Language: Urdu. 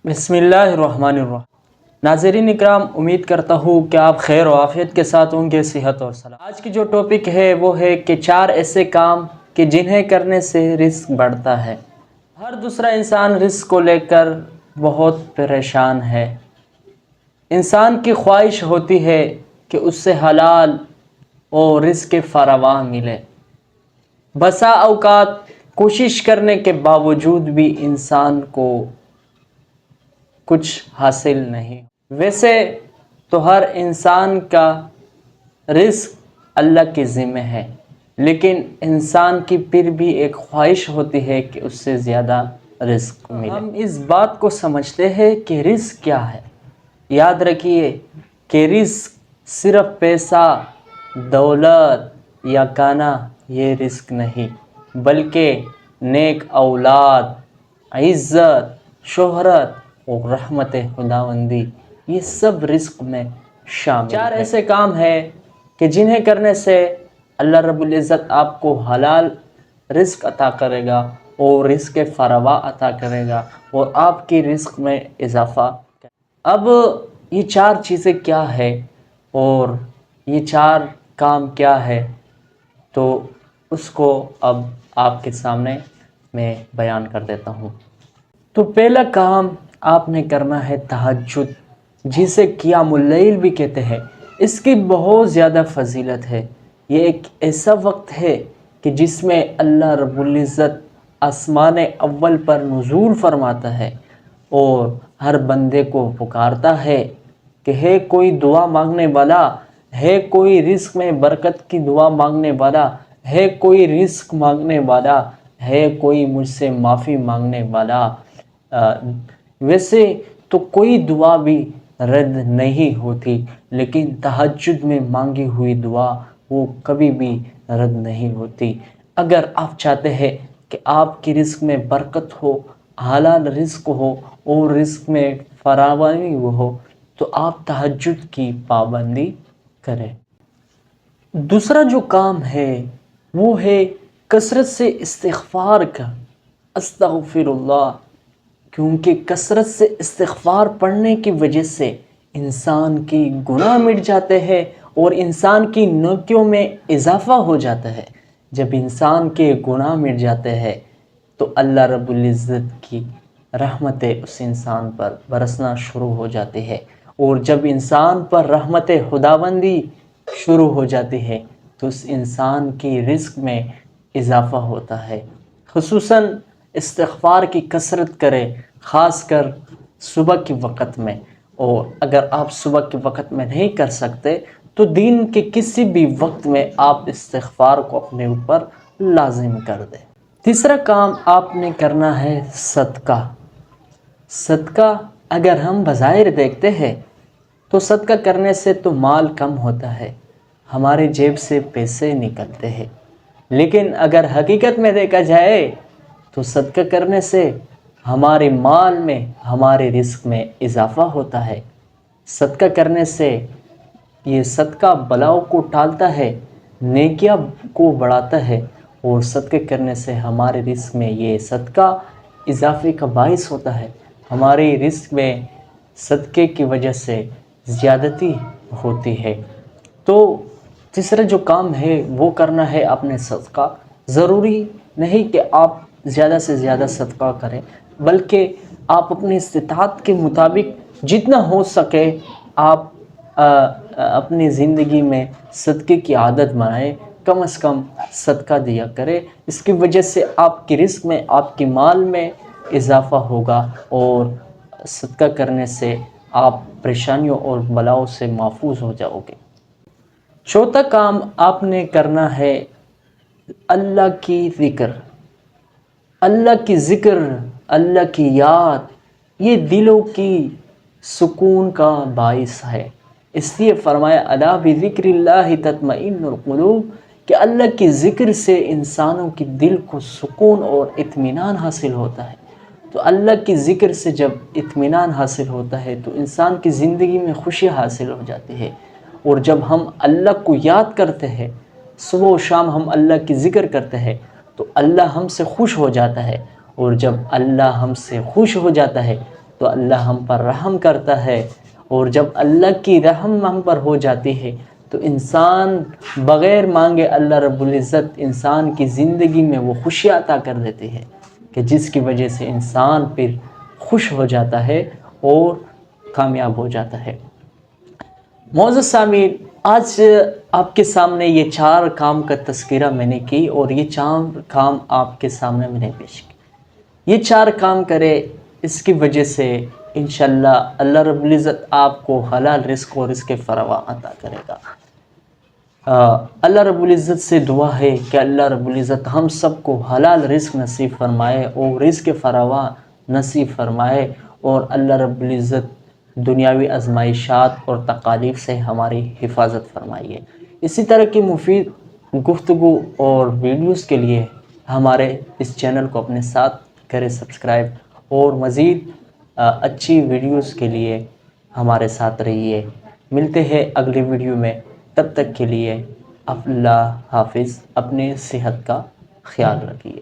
بسم اللہ الرحمن الرحیم۔ ناظرین اکرام، امید کرتا ہوں کہ آپ خیر و عافیت کے ساتھ ہوں گے، صحت اور سلامت۔ آج کی جو ٹاپک ہے وہ ہے کہ 4 ایسے کام کہ جنہیں کرنے سے رزق بڑھتا ہے۔ ہر دوسرا انسان رزق کو لے کر بہت پریشان ہے۔ انسان کی خواہش ہوتی ہے کہ اس سے حلال اور رزق فراوان ملے۔ بسا اوقات کوشش کرنے کے باوجود بھی انسان کو کچھ حاصل نہیں۔ ویسے تو ہر انسان کا رزق اللہ کے ذمہ ہے، لیکن انسان کی پھر بھی ایک خواہش ہوتی ہے کہ اس سے زیادہ رزق ملے۔ ہم اس بات کو سمجھتے ہیں کہ رزق کیا ہے۔ یاد رکھیے کہ رزق صرف پیسہ، دولت یا کھانا یہ رزق نہیں، بلکہ نیک اولاد، عزت، شہرت اور رحمت خداوندی، یہ سب رزق میں شامل ہیں۔ 4 ایسے کام ہیں کہ جنہیں کرنے سے اللہ رب العزت آپ کو حلال رزق عطا کرے گا اور رزق فراوان عطا کرے گا اور آپ کی رزق میں اضافہ کرے گا۔ اب یہ 4 چیزیں کیا ہے اور یہ 4 کام کیا ہے، تو اس کو اب آپ کے سامنے میں بیان کر دیتا ہوں۔ تو پہلا کام آپ نے کرنا ہے تہجد، جسے قیام اللیل بھی کہتے ہیں۔ اس کی بہت زیادہ فضیلت ہے۔ یہ ایک ایسا وقت ہے کہ جس میں اللہ رب العزت آسمان اول پر نزول فرماتا ہے اور ہر بندے کو پکارتا ہے کہ ہے کوئی دعا مانگنے والا، ہے کوئی رزق میں برکت کی دعا مانگنے والا، ہے کوئی رزق مانگنے والا، ہے کوئی مجھ سے معافی مانگنے والا۔ ویسے تو کوئی دعا بھی رد نہیں ہوتی، لیکن تہجد میں مانگی ہوئی دعا وہ کبھی بھی رد نہیں ہوتی۔ اگر آپ چاہتے ہیں کہ آپ کی رزق میں برکت ہو، حلال رزق ہو اور رزق میں فراوانی ہو، تو آپ تہجد کی پابندی کریں۔ دوسرا جو کام ہے وہ ہے کثرت سے استغفار کا، استغفر اللہ، کیونکہ کثرت سے استغفار پڑھنے کی وجہ سے انسان کی گناہ مٹ جاتے ہیں اور انسان کی نیکیوں میں اضافہ ہو جاتا ہے۔ جب انسان کے گناہ مٹ جاتے ہیں تو اللہ رب العزت کی رحمتیں اس انسان پر برسنا شروع ہو جاتی ہے، اور جب انسان پر رحمت خداوندی شروع ہو جاتی ہے تو اس انسان کی رزق میں اضافہ ہوتا ہے۔ خصوصاً استغفار کی کثرت کرے، خاص کر صبح کے وقت میں، اور اگر آپ صبح کے وقت میں نہیں کر سکتے تو دن کے کسی بھی وقت میں آپ استغفار کو اپنے اوپر لازم کر دیں۔ تیسرا کام آپ نے کرنا ہے صدقہ۔ صدقہ اگر ہم بظاہر دیکھتے ہیں تو صدقہ کرنے سے تو مال کم ہوتا ہے، ہمارے جیب سے پیسے نکلتے ہیں، لیکن اگر حقیقت میں دیکھا جائے تو صدقہ کرنے سے ہمارے مال میں، ہمارے رزق میں اضافہ ہوتا ہے۔ صدقہ کرنے سے یہ صدقہ بلاؤں کو ٹالتا ہے، نیکیاں کو بڑھاتا ہے، اور صدقہ کرنے سے ہمارے رزق میں یہ صدقہ اضافے کا باعث ہوتا ہے۔ ہمارے رزق میں صدقے کی وجہ سے زیادتی ہوتی ہے۔ تو تیسرا جو کام ہے وہ کرنا ہے اپنے صدقہ۔ ضروری نہیں کہ آپ زیادہ سے زیادہ صدقہ کریں، بلکہ آپ اپنی استطاعت کے مطابق جتنا ہو سکے آپ اپنی زندگی میں صدقے کی عادت بنائیں، کم از کم صدقہ دیا کریں۔ اس کی وجہ سے آپ کی رزق میں، آپ کی مال میں اضافہ ہوگا، اور صدقہ کرنے سے آپ پریشانیوں اور بلاؤں سے محفوظ ہو جاؤ گے۔ چوتھا کام آپ نے کرنا ہے اللہ کی ذکر۔ اللہ کی ذکر، اللہ کی یاد، یہ دلوں کی سکون کا باعث ہے۔ اس لیے فرمایا الا بذکر اللہ تطمئن القلوب، کہ اللہ کی ذکر سے انسانوں کی دل کو سکون اور اطمینان حاصل ہوتا ہے۔ تو اللہ کی ذکر سے جب اطمینان حاصل ہوتا ہے تو انسان کی زندگی میں خوشی حاصل ہو جاتی ہے، اور جب ہم اللہ کو یاد کرتے ہیں، صبح و شام ہم اللہ کی ذکر کرتے ہیں، تو اللہ ہم سے خوش ہو جاتا ہے، اور جب اللہ ہم سے خوش ہو جاتا ہے تو اللہ ہم پر رحم کرتا ہے، اور جب اللہ کی رحم ہم پر ہو جاتی ہے تو انسان بغیر مانگے اللہ رب العزت انسان کی زندگی میں وہ خوشی عطا کر دیتے ہیں کہ جس کی وجہ سے انسان پھر خوش ہو جاتا ہے اور کامیاب ہو جاتا ہے۔ معزز سامعین، آج آپ کے سامنے یہ 4 کام کا تذکرہ میں نے کی، اور یہ 4 کام آپ کے سامنے میں نے پیش کی۔ یہ 4 کام کرے، اس کی وجہ سے انشاءاللہ اللہ رب العزت آپ کو حلال رزق اور رزق فراوان عطا کرے گا۔ اللہ رب العزت سے دعا ہے کہ اللہ رب العزت ہم سب کو حلال رزق نصیب فرمائے اور رزق فراوان نصیب فرمائے، اور اللہ رب العزت دنیاوی آزمائشات اور تکالیف سے ہماری حفاظت فرمائیے۔ اسی طرح کی مفید گفتگو اور ویڈیوز کے لیے ہمارے اس چینل کو اپنے ساتھ کریں سبسکرائب، اور مزید اچھی ویڈیوز کے لیے ہمارے ساتھ رہیے۔ ملتے ہیں اگلی ویڈیو میں، تب تک کے لیے اللہ حافظ، اپنے صحت کا خیال رکھیے۔